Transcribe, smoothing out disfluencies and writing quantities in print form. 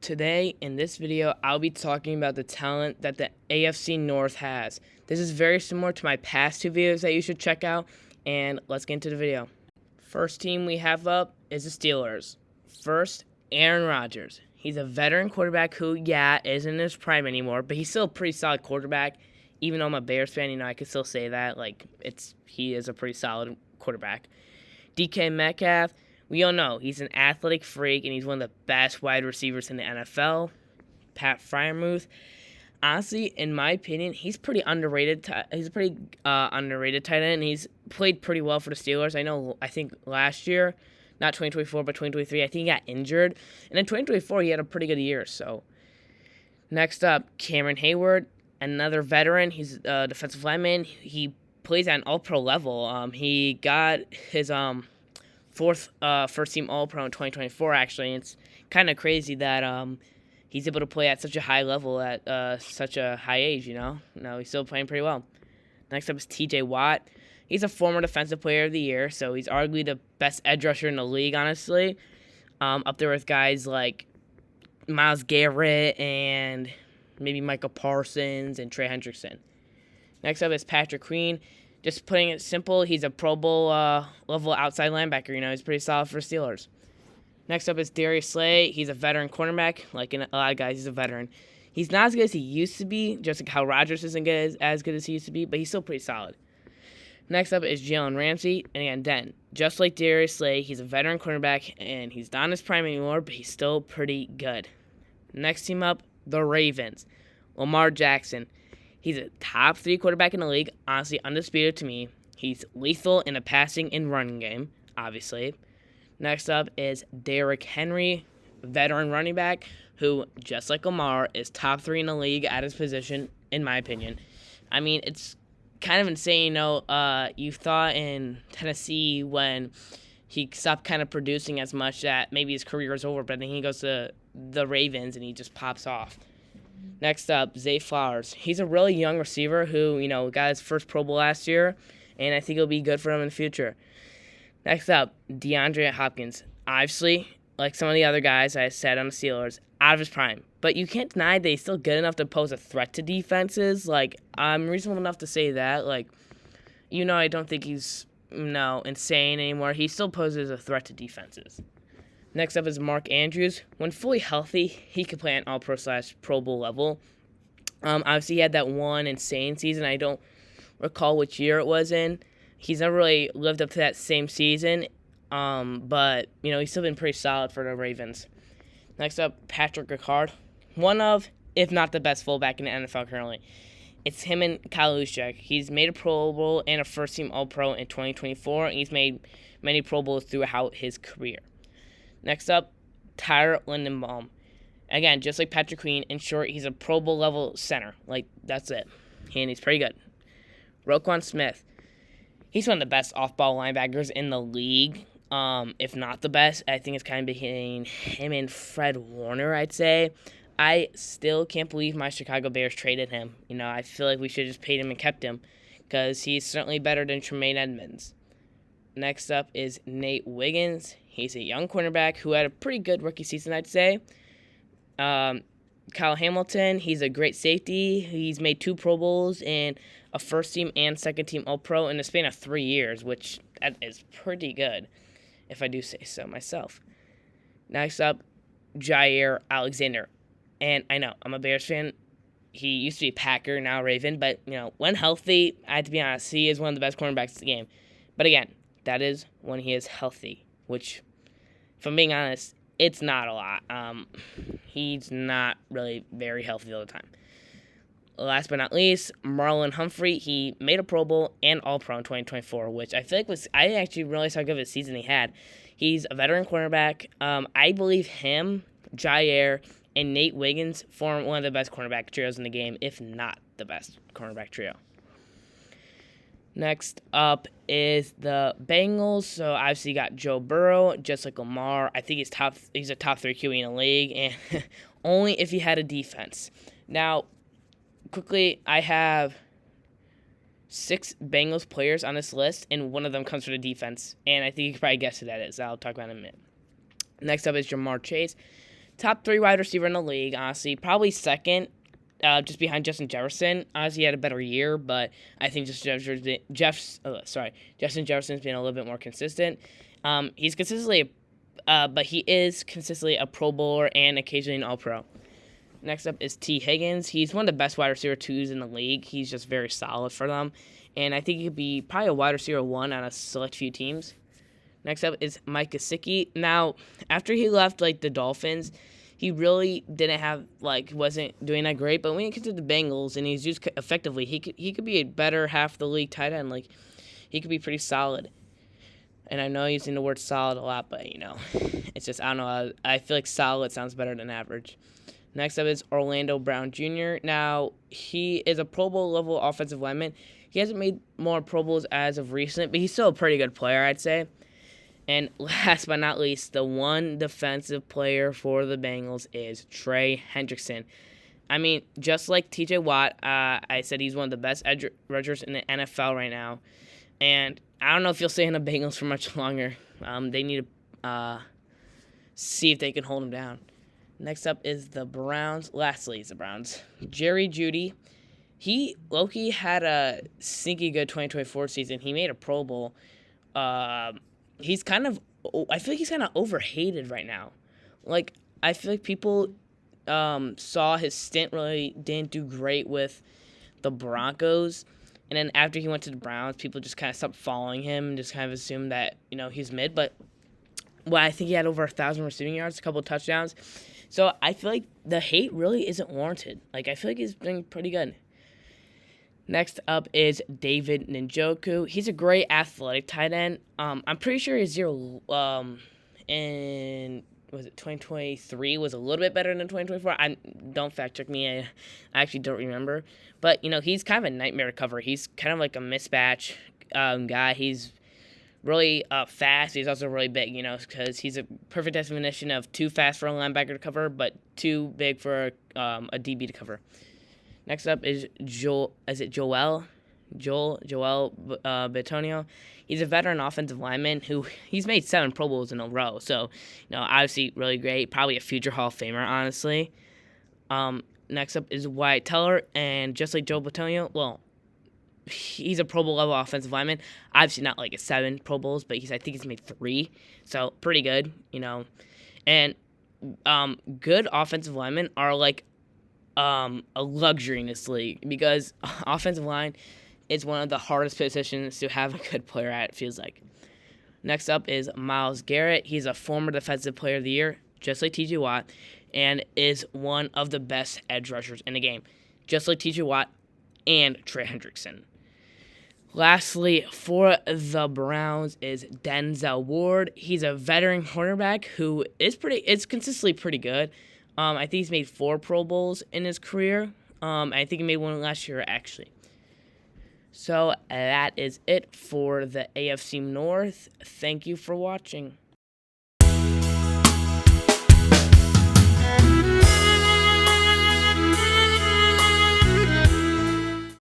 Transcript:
Today, in this video, I'll be talking about the talent that the AFC North has. This is very similar to my past two videos that you should check out, and let's get into the video. First team we have up is the Steelers. First, Aaron Rodgers. He's a veteran quarterback who, isn't in his prime anymore, but he's still a pretty solid quarterback. Even though I'm a Bears fan, I could still say that. He is a pretty solid quarterback. DK Metcalf. We all know he's an athletic freak, and he's one of the best wide receivers in the NFL. Pat Freiermuth. Honestly, in my opinion, he's pretty underrated. He's a pretty underrated tight end. He's played pretty well for the Steelers. I think last year, not 2024, but 2023, I think he got injured. And in 2024, he had a pretty good year. So, next up, Cameron Hayward, another veteran. He's a defensive lineman. He plays at an all-pro level. He got his fourth first-team All-Pro in 2024, actually. And it's kind of crazy that he's able to play at such a high level at such a high age, No, he's still playing pretty well. Next up is T.J. Watt. He's a former Defensive Player of the Year, so he's arguably the best edge rusher in the league, honestly. Up there with guys like Myles Garrett and maybe Michael Parsons and Trey Hendrickson. Next up is Patrick Queen. Just putting it simple, he's a Pro Bowl level outside linebacker. He's pretty solid for Steelers. Next up is Darius Slay. He's a veteran cornerback. Like a lot of guys, he's a veteran. He's not as good as he used to be, just like how Rodgers isn't as good as he used to be, but he's still pretty solid. Next up is Jalen Ramsey. And again, just like Darius Slay, he's a veteran cornerback, and he's not in his prime anymore, but he's still pretty good. Next team up, the Ravens. Lamar Jackson. He's a top 3 quarterback in the league, honestly undisputed to me. He's lethal in a passing and running game, obviously. Next up is Derrick Henry, veteran running back, who, just like Lamar, is top 3 in the league at his position, in my opinion. It's kind of insane, you thought in Tennessee when he stopped kind of producing as much that maybe his career is over, but then he goes to the Ravens and he just pops off. Next up, Zay Flowers. He's a really young receiver who, got his first Pro Bowl last year, and I think it'll be good for him in the future. Next up, DeAndre Hopkins. Obviously, like some of the other guys I said on the Steelers, out of his prime. But you can't deny that he's still good enough to pose a threat to defenses. I'm reasonable enough to say that. I don't think he's, insane anymore. He still poses a threat to defenses. Next up is Mark Andrews. When fully healthy, he could play at all-pro/Pro Bowl level. Obviously, he had that one insane season. I don't recall which year it was in. He's never really lived up to that same season, but, he's still been pretty solid for the Ravens. Next up, Patrick Ricard. One of, if not the best fullback in the NFL currently. It's him and Kyle Juszczyk. He's made a Pro Bowl and a first-team All-Pro in 2024, and he's made many Pro Bowls throughout his career. Next up, Tyler Linderbaum. Again, just like Patrick Queen, in short, he's a Pro Bowl level center. That's it. And he's pretty good. Roquan Smith. He's one of the best off-ball linebackers in the league, if not the best. I think it's kind of between him and Fred Warner, I'd say. I still can't believe my Chicago Bears traded him. I feel like we should have just paid him and kept him because he's certainly better than Tremaine Edmonds. Next up is Nate Wiggins. He's a young cornerback who had a pretty good rookie season, I'd say. Kyle Hamilton, he's a great safety. He's made 2 Pro Bowls and a first-team and second-team All-Pro in the span of 3 years, which that is pretty good, if I do say so myself. Next up, Jair Alexander. And I know, I'm a Bears fan. He used to be a Packer, now Raven, but, when healthy, I have to be honest, he is one of the best cornerbacks in the game. But again, that is when he is healthy, which, if I'm being honest, it's not a lot. He's not really very healthy all the time. Last but not least, Marlon Humphrey. He made a Pro Bowl and All-Pro in 2024, which I feel like I actually realized how good of a season he had. He's a veteran cornerback. I believe him, Jair, and Nate Wiggins form one of the best cornerback trios in the game, if not the best cornerback trio. Next up is the Bengals. So obviously you got Joe Burrow, just like Lamar. I think he's a top 3 QB in the league, and only if he had a defense. Now, quickly, I have 6 Bengals players on this list, and one of them comes from the defense. And I think you can probably guess who that is. I'll talk about it in a minute. Next up is Jamar Chase. top 3 wide receiver in the league, honestly. Probably second, just behind Justin Jefferson. Honestly, he had a better year, but I think Justin Jefferson's been a little bit more consistent. He's consistently, but he is consistently a Pro Bowler and occasionally an All-Pro. Next up is T. Higgins. He's one of the best wide receiver 2s in the league. He's just very solid for them, and I think he could be probably a wide receiver 1 on a select few teams. Next up is Mike Gesicki. Now, after he left the Dolphins, he really wasn't doing that great. But when he gets to the Bengals and he's used effectively, he could be a better half of the league tight end. He could be pretty solid. And I know I'm using the word solid a lot, but it's just I don't know. I feel like solid sounds better than average. Next up is Orlando Brown Jr. Now, he is a Pro Bowl level offensive lineman. He hasn't made more Pro Bowls as of recent, but he's still a pretty good player, I'd say. And last but not least, the one defensive player for the Bengals is Trey Hendrickson. I mean, just like TJ Watt, I said he's one of the best edge rushers in the NFL right now. And I don't know if you'll stay in the Bengals for much longer. They need to see if they can hold him down. Next up is the Browns. Lastly is the Browns. Jerry Jeudy. Loki had a sneaky good 2024 season. He made a Pro Bowl. I feel like he's kind of overhated right now. I feel like people saw his stint really didn't do great with the Broncos. And then after he went to the Browns, people just kind of stopped following him and just kind of assumed that, he's mid. But I think he had over 1,000 receiving yards, a couple of touchdowns. So I feel like the hate really isn't warranted. I feel like he's doing pretty good. Next up is David Njoku. He's a great athletic tight end. I'm pretty sure his year in 2023 was a little bit better than 2024. Don't fact check me. I actually don't remember. But he's kind of a nightmare to cover. He's kind of like a mismatch guy. He's really fast. He's also really big, because he's a perfect definition of too fast for a linebacker to cover, but too big for a DB to cover. Next up is Joel Bitonio. He's a veteran offensive lineman who he's made 7 Pro Bowls in a row. So, obviously really great. Probably a future Hall of Famer, honestly. Next up is Wyatt Teller, and just like Joel Bitonio, he's a Pro Bowl level offensive lineman. Obviously not like 7 Pro Bowls, but I think he's made 3. So pretty good, And good offensive linemen are a luxury in this league because offensive line is one of the hardest positions to have a good player at, it feels like. Next up is Myles Garrett. He's a former Defensive Player of the Year, just like T.J. Watt, and is one of the best edge rushers in the game, just like T.J. Watt and Trey Hendrickson. Lastly, for the Browns is Denzel Ward. He's a veteran cornerback who is consistently pretty good. I think he's made 4 Pro Bowls in his career. I think he made one last year, actually. So that is it for the AFC North. Thank you for watching.